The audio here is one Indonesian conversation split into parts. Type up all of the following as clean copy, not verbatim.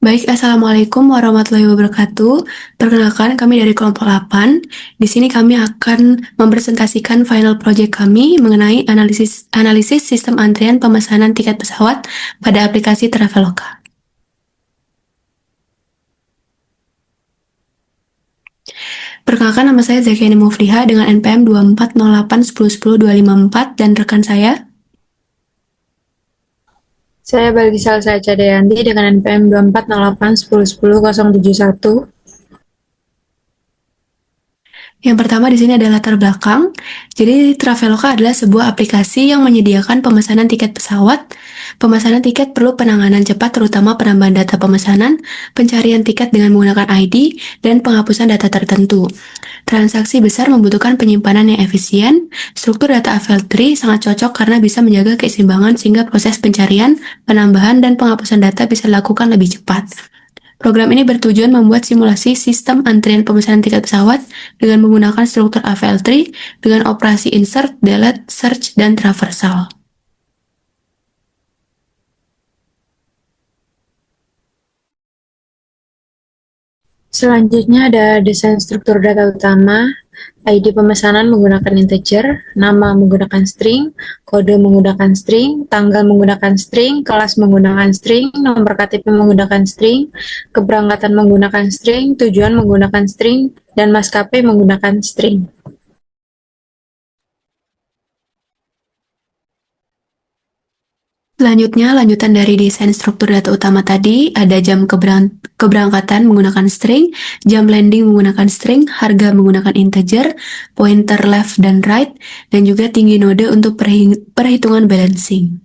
Baik, Assalamualaikum warahmatullahi wabarakatuh. Perkenalkan, kami dari kelompok 8. Di sini kami akan mempresentasikan final project kami mengenai analisis sistem antrian pemesanan tiket pesawat pada aplikasi Traveloka. Perkenalkan, nama saya Zakiani Mufliha dengan NPM 2408101024 dan rekan saya. Saya Balgi Salsa Cadeyanti dengan NPM 2408101071. Yang pertama di sini ada latar belakang. Jadi Traveloka adalah sebuah aplikasi yang menyediakan pemesanan tiket pesawat. Pemesanan tiket perlu penanganan cepat terutama penambahan data pemesanan, pencarian tiket dengan menggunakan ID, dan penghapusan data tertentu. Transaksi besar membutuhkan penyimpanan yang efisien. Struktur data AVL3 sangat cocok karena bisa menjaga keseimbangan sehingga proses pencarian, penambahan, dan penghapusan data bisa dilakukan lebih cepat. Program ini bertujuan membuat simulasi sistem antrian pemesanan tiket pesawat dengan menggunakan struktur AVL3 dengan operasi insert, delete, search, dan traversal. Selanjutnya ada desain struktur data utama, ID pemesanan menggunakan integer, nama menggunakan string, kode menggunakan string, tanggal menggunakan string, kelas menggunakan string, nomor KTP menggunakan string, keberangkatan menggunakan string, tujuan menggunakan string, dan maskapai menggunakan string. Selanjutnya, lanjutan dari desain struktur data utama tadi, ada jam keberangkatan menggunakan string, jam landing menggunakan string, harga menggunakan integer, pointer left dan right, dan juga tinggi node untuk perhitungan balancing.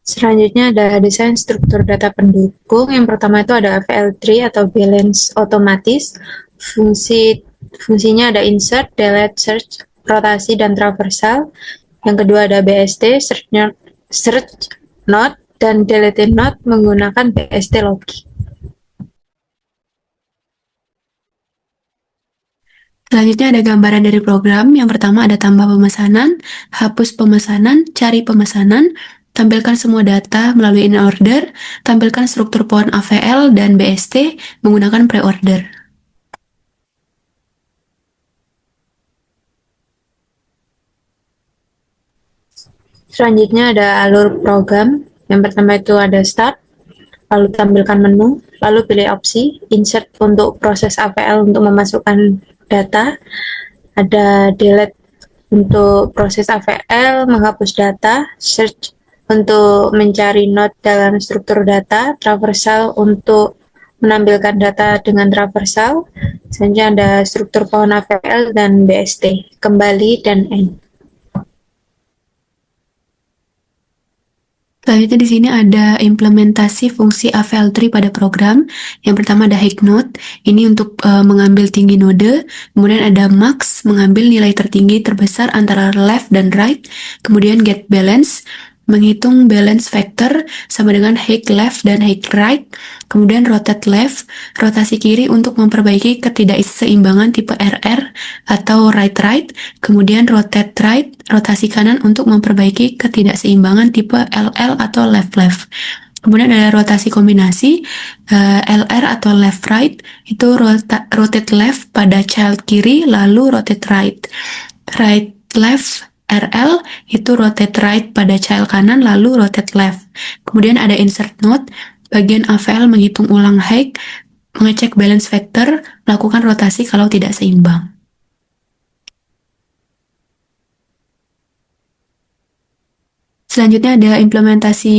Selanjutnya ada desain struktur data pendukung. Yang pertama itu ada AVL3 atau balance otomatis. Fungsinya ada insert, delete, search, rotasi, dan traversal. Yang kedua ada BST, search node, dan delete node menggunakan BST logic. Selanjutnya ada gambaran dari program. Yang pertama ada tambah pemesanan, hapus pemesanan, cari pemesanan, tampilkan semua data melalui in order, tampilkan struktur pohon AVL dan BST menggunakan pre-order. Selanjutnya ada alur program. Yang pertama itu ada start, lalu tampilkan menu, lalu pilih opsi insert untuk proses AVL untuk memasukkan data, ada delete untuk proses AVL menghapus data, search untuk mencari node dalam struktur data, traversal untuk menampilkan data dengan traversal. Selanjutnya ada struktur pohon AVL dan BST, kembali dan end. Selanjutnya di sini ada implementasi fungsi AVL3 pada program. Yang pertama ada high node, ini untuk mengambil tinggi node. Kemudian ada max, mengambil nilai tertinggi terbesar antara left dan right. Kemudian get balance, menghitung balance factor sama dengan high left dan high right. Kemudian rotate left, rotasi kiri untuk memperbaiki ketidakseimbangan tipe RR atau right-right. Kemudian rotate right, rotasi kanan untuk memperbaiki ketidakseimbangan tipe LL atau left-left. Kemudian ada rotasi kombinasi, LR atau left-right, itu rotate left pada child kiri, lalu rotate right. Right-left RL itu rotate right pada child kanan, lalu rotate left. Kemudian ada insert node, bagian AVL menghitung ulang height, mengecek balance factor, melakukan rotasi kalau tidak seimbang. Selanjutnya ada implementasi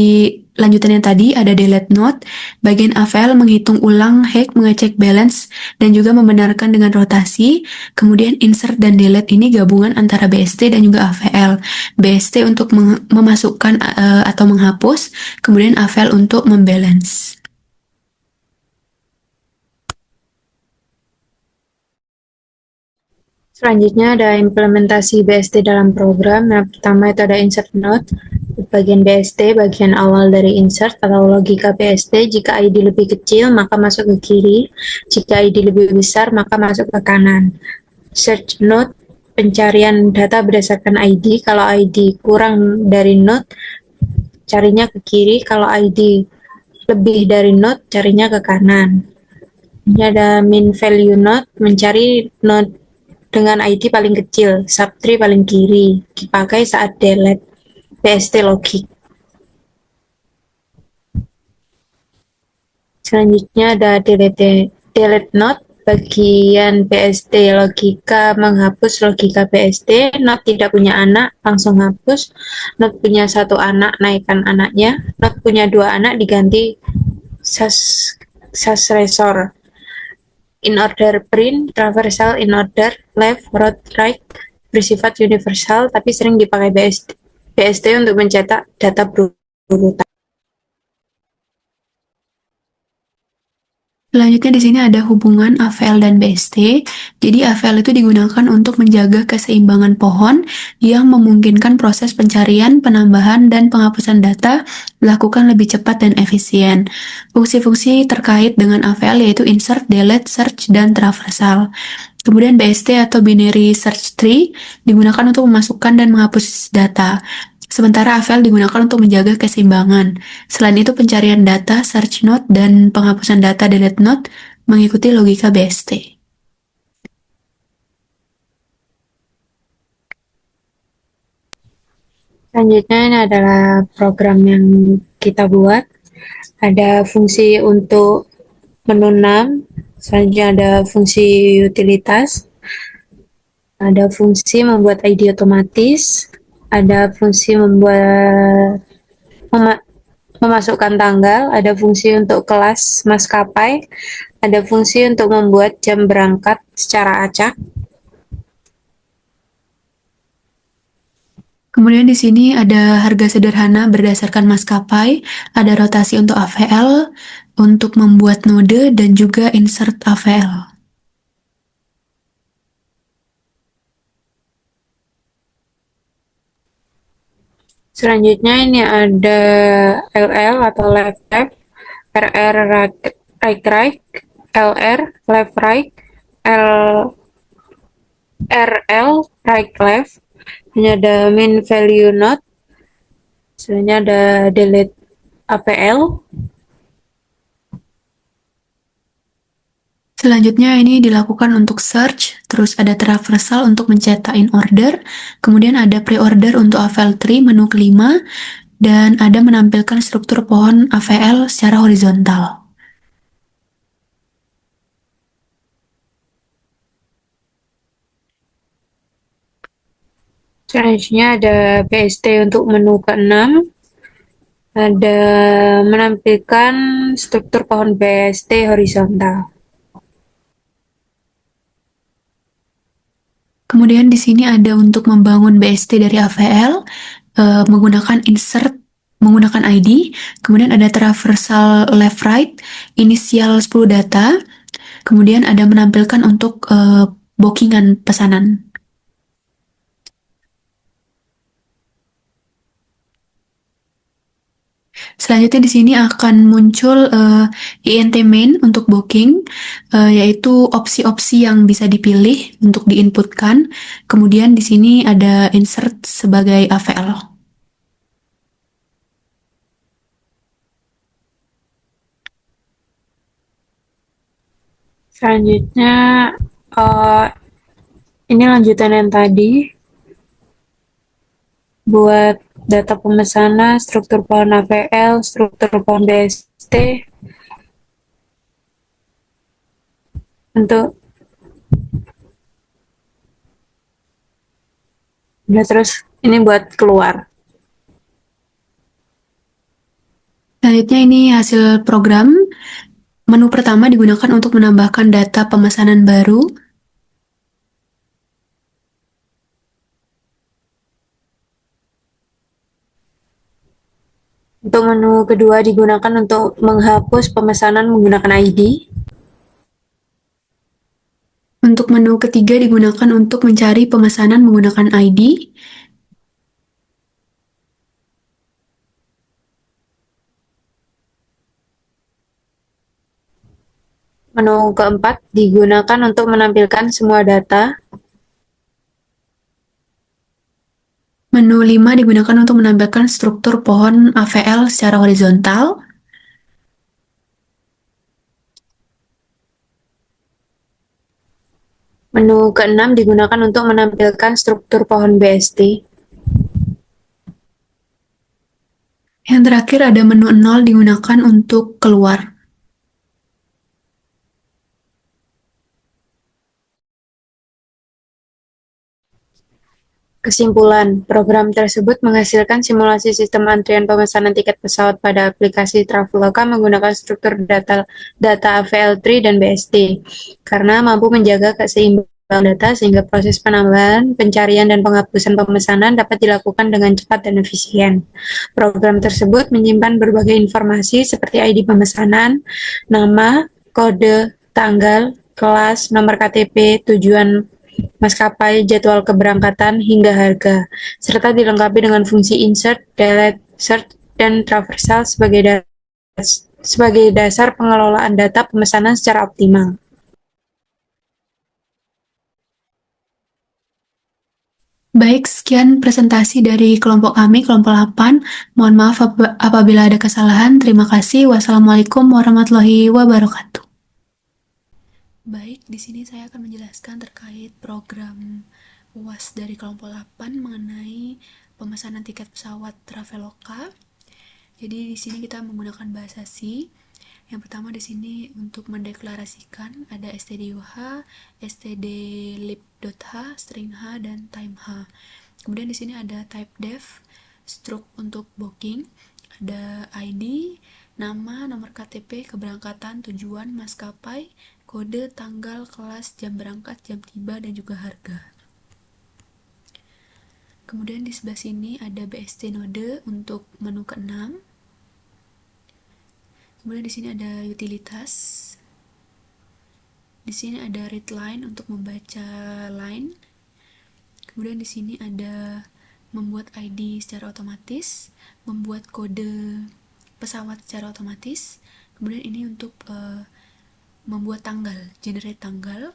lanjutannya tadi, ada delete node, bagian AVL menghitung ulang hack, mengecek balance, dan juga membenarkan dengan rotasi. Kemudian insert dan delete ini gabungan antara BST dan juga AVL. BST untuk memasukkan atau menghapus, kemudian AVL untuk membalance. Selanjutnya ada implementasi BST dalam program. Yang pertama itu ada insert node. Bagian BST, bagian awal dari insert atau logika BST, jika ID lebih kecil maka masuk ke kiri, jika ID lebih besar maka masuk ke kanan. Search node pencarian data berdasarkan ID. Kalau ID kurang dari node, carinya ke kiri. Kalau ID lebih dari node, carinya ke kanan. Ini ada min value node, mencari node dengan ID paling kecil, subtree paling kiri, dipakai saat delete BST logic. Selanjutnya ada delete node, bagian BST logika menghapus logika BST. Node tidak punya anak, langsung hapus. Node punya satu anak, naikkan anaknya. Node punya dua anak, diganti successor. In order print, traversal in order, left, right, bersifat universal, tapi sering dipakai BST untuk mencetak data berurutan. Selanjutnya di sini ada hubungan AVL dan BST. Jadi AVL itu digunakan untuk menjaga keseimbangan pohon yang memungkinkan proses pencarian, penambahan, dan penghapusan data dilakukan lebih cepat dan efisien. Fungsi-fungsi terkait dengan AVL yaitu insert, delete, search, dan traversal. Kemudian BST atau binary search tree digunakan untuk memasukkan dan menghapus data. Sementara AVL digunakan untuk menjaga keseimbangan. Selain itu, pencarian data, search node, dan penghapusan data, delete node, mengikuti logika BST. Selanjutnya ini adalah program yang kita buat. Ada fungsi untuk menanam, selanjutnya ada fungsi utilitas, ada fungsi membuat ID otomatis, ada fungsi memasukkan tanggal, ada fungsi untuk kelas maskapai, ada fungsi untuk membuat jam berangkat secara acak. Kemudian di sini ada harga sederhana berdasarkan maskapai, ada rotasi untuk AVL, untuk membuat node, dan juga insert AVL. Selanjutnya ini ada LL atau left left, RR right right, LR left right, RL right left. Ini ada min value not. Selanjutnya ada delete APL. Selanjutnya ini dilakukan untuk search, terus ada traversal untuk mencetak in order, kemudian ada pre-order untuk AVL tree menu kelima, dan ada menampilkan struktur pohon AVL secara horizontal. Selanjutnya ada BST untuk menu ke-6. Ada menampilkan struktur pohon BST horizontal. Kemudian di sini ada untuk membangun BST dari AVL, menggunakan insert, menggunakan ID, kemudian ada traversal left right, inisial 10 data, kemudian ada menampilkan untuk bookingan pesanan. Selanjutnya di sini akan muncul INT main untuk booking, yaitu opsi-opsi yang bisa dipilih untuk diinputkan. Kemudian di sini ada insert sebagai AVL. Selanjutnya ini lanjutan yang tadi, buat data pemesanan, struktur pohon AVL, struktur pohon BST. Untuk terus ini buat keluar. Selanjutnya ini hasil program. Menu pertama digunakan untuk menambahkan data pemesanan baru. Untuk menu kedua digunakan untuk menghapus pemesanan menggunakan ID. Untuk menu ketiga digunakan untuk mencari pemesanan menggunakan ID. Menu keempat digunakan untuk menampilkan semua data. Menu 5 digunakan untuk menampilkan struktur pohon AVL secara horizontal. Menu ke-6 digunakan untuk menampilkan struktur pohon BST. Yang terakhir ada menu 0 digunakan untuk keluar. Kesimpulan, program tersebut menghasilkan simulasi sistem antrian pemesanan tiket pesawat pada aplikasi Traveloka menggunakan struktur data AVL3 dan BST, karena mampu menjaga keseimbangan data sehingga proses penambahan, pencarian, dan penghapusan pemesanan dapat dilakukan dengan cepat dan efisien. Program tersebut menyimpan berbagai informasi seperti ID pemesanan, nama, kode, tanggal, kelas, nomor KTP, tujuan maskapai, jadwal keberangkatan, hingga harga, serta dilengkapi dengan fungsi insert, delete, search, dan traversal sebagai dasar pengelolaan data pemesanan secara optimal. Baik, sekian presentasi dari kelompok kami, kelompok 8. Mohon maaf apabila ada kesalahan. Terima kasih. Wassalamualaikum warahmatullahi wabarakatuh. Baik, di sini saya akan menjelaskan terkait program UAS dari kelompok 8 mengenai pemesanan tiket pesawat Traveloka. Jadi di sini kita menggunakan bahasa C. Yang pertama di sini untuk mendeklarasikan ada std.h, std.lib.h, string h, dan time h. Kemudian di sini ada type def, stroke untuk booking, ada ID, nama, nomor KTP, keberangkatan, tujuan, maskapai, kode, tanggal, kelas, jam berangkat, jam tiba, dan juga harga. Kemudian di sebelah sini ada BST node untuk menu ke-6. Kemudian di sini ada utilitas. Di sini ada read line untuk membaca line. Kemudian di sini ada membuat ID secara otomatis, membuat kode pesawat secara otomatis. Kemudian ini untuk membuat tanggal, generate tanggal.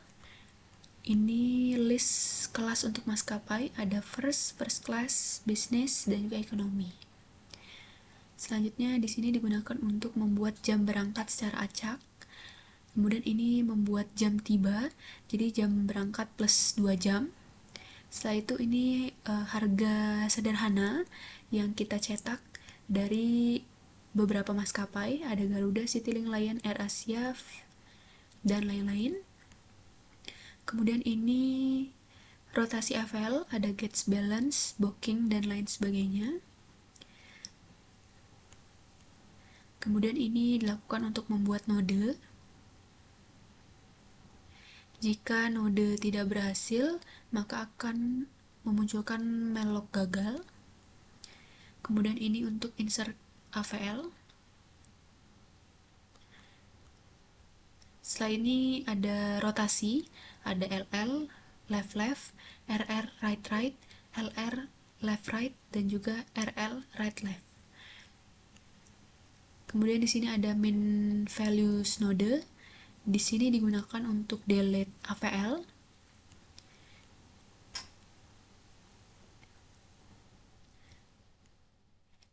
Ini list kelas untuk maskapai, ada first class, business, dan juga ekonomi. Selanjutnya di sini digunakan untuk membuat jam berangkat secara acak. Kemudian ini membuat jam tiba, jadi jam berangkat plus 2 jam. Setelah itu ini harga sederhana yang kita cetak dari beberapa maskapai, ada Garuda, Citylink, Lion Air, Asia, dan lain-lain. Kemudian ini rotasi AVL, ada gauge balance, booking, dan lain sebagainya. Kemudian ini dilakukan untuk membuat node. Jika node tidak berhasil, maka akan memunculkan mellog gagal. Kemudian ini untuk insert AVL. Setelah ini ada rotasi, ada LL, left left, RR right right, LR left right, dan juga RL right left. Kemudian di sini ada main values node. Di sini digunakan untuk delete AVL.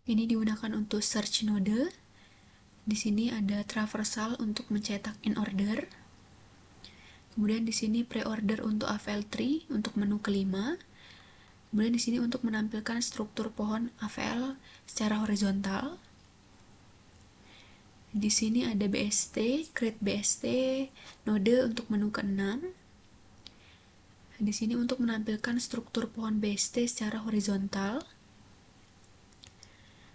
Ini digunakan untuk search node. Di sini ada traversal untuk mencetak in order. Kemudian di sini pre-order untuk AVL3 untuk menu kelima. Kemudian di sini untuk menampilkan struktur pohon AVL secara horizontal. Di sini ada BST, create BST, node untuk menu ke-6. Di sini untuk menampilkan struktur pohon BST secara horizontal.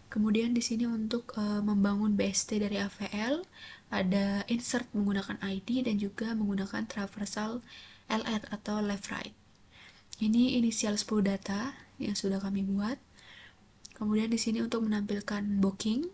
Kemudian di sini untuk membangun BST dari AVL, ada insert menggunakan ID dan juga menggunakan traversal LR atau left right. Ini inisial 10 data yang sudah kami buat. Kemudian di sini untuk menampilkan booking.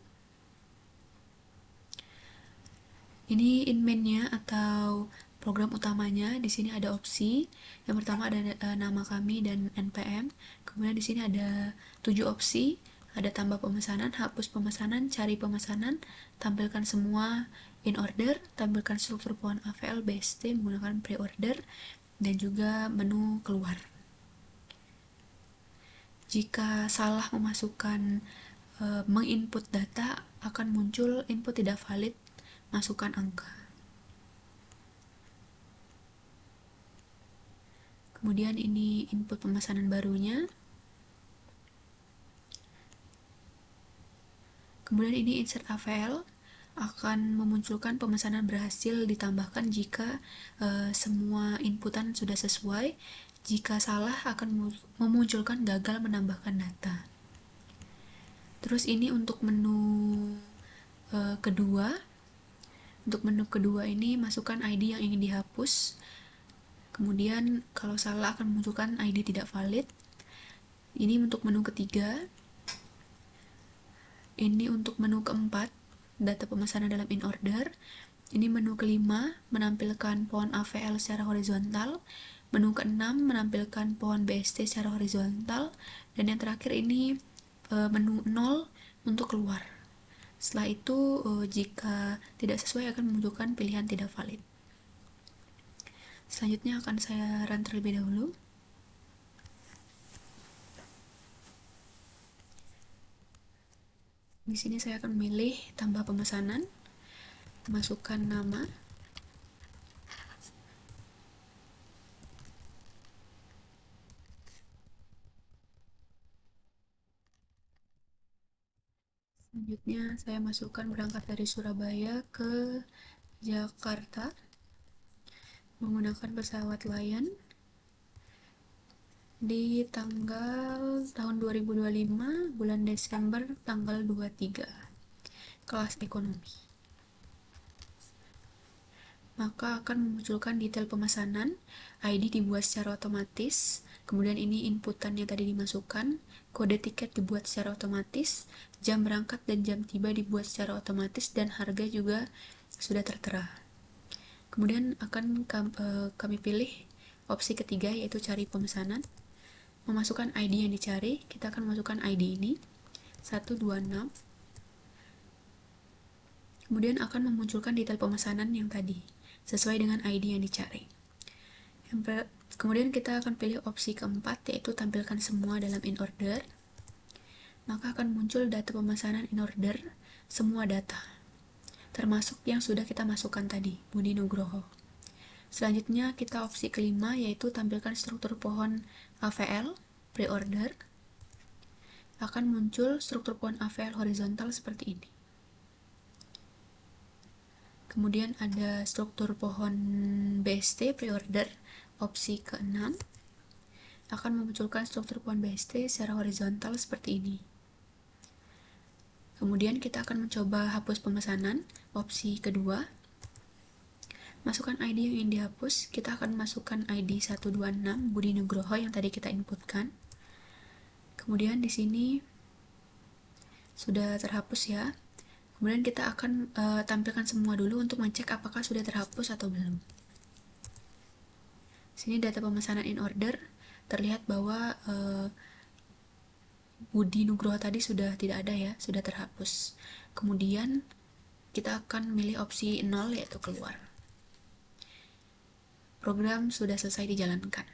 Ini inmain-nya atau program utamanya. Di sini ada opsi. Yang pertama ada nama kami dan NPM. Kemudian di sini ada 7 opsi. Ada tambah pemesanan, hapus pemesanan, cari pemesanan, tampilkan semua in order, tampilkan struktur pohon AVL BST menggunakan pre-order, dan juga menu keluar. Jika salah memasukkan menginput data, akan muncul input tidak valid, masukkan angka. Kemudian ini input pemesanan barunya. Kemudian ini insert AVL akan memunculkan pemesanan berhasil ditambahkan jika semua inputan sudah sesuai. Jika salah akan memunculkan gagal menambahkan data. Terus ini untuk menu kedua. Untuk menu kedua ini masukkan ID yang ingin dihapus. Kemudian kalau salah akan memunculkan ID tidak valid. Ini untuk menu ketiga. Ini untuk menu keempat, data pemesanan dalam in order. Ini menu kelima, menampilkan pohon AVL secara horizontal. Menu keenam, menampilkan pohon BST secara horizontal. Dan yang terakhir ini menu 0 untuk keluar. Setelah itu, jika tidak sesuai akan menunjukkan pilihan tidak valid. Selanjutnya akan saya run terlebih dahulu. Di sini saya akan memilih tambah pemesanan, masukkan nama, selanjutnya saya masukkan berangkat dari Surabaya ke Jakarta menggunakan pesawat Lion di tanggal tahun 2025 bulan Desember tanggal 23, kelas ekonomi. Maka akan memunculkan detail pemesanan, ID dibuat secara otomatis, kemudian ini inputan yang tadi dimasukkan, kode tiket dibuat secara otomatis, jam berangkat dan jam tiba dibuat secara otomatis, dan harga juga sudah tertera. Kemudian akan kami pilih opsi ketiga, yaitu cari pemesanan. Memasukkan ID yang dicari, kita akan masukkan ID ini 126. Kemudian akan memunculkan detail pemesanan yang tadi sesuai dengan ID yang dicari. Kemudian kita akan pilih opsi keempat, yaitu tampilkan semua dalam in order. Maka akan muncul data pemesanan in order, semua data, termasuk yang sudah kita masukkan tadi, Budi Nugroho. Selanjutnya kita opsi kelima, yaitu tampilkan struktur pohon AVL pre-order. Akan muncul struktur pohon AVL horizontal seperti ini. Kemudian ada struktur pohon BST pre-order, opsi ke-6 akan memunculkan struktur pohon BST secara horizontal seperti ini. Kemudian kita akan mencoba hapus pemesanan, opsi kedua. Masukkan ID yang ingin dihapus, kita akan masukkan ID 126 Budi Nugroho yang tadi kita inputkan. Kemudian di sini sudah terhapus ya. Kemudian kita akan tampilkan semua dulu untuk mengecek apakah sudah terhapus atau belum. Sini data pemesanan in order, terlihat bahwa Budi Nugroho tadi sudah tidak ada ya, sudah terhapus. Kemudian kita akan milih opsi 0, yaitu keluar. Program sudah selesai dijalankan.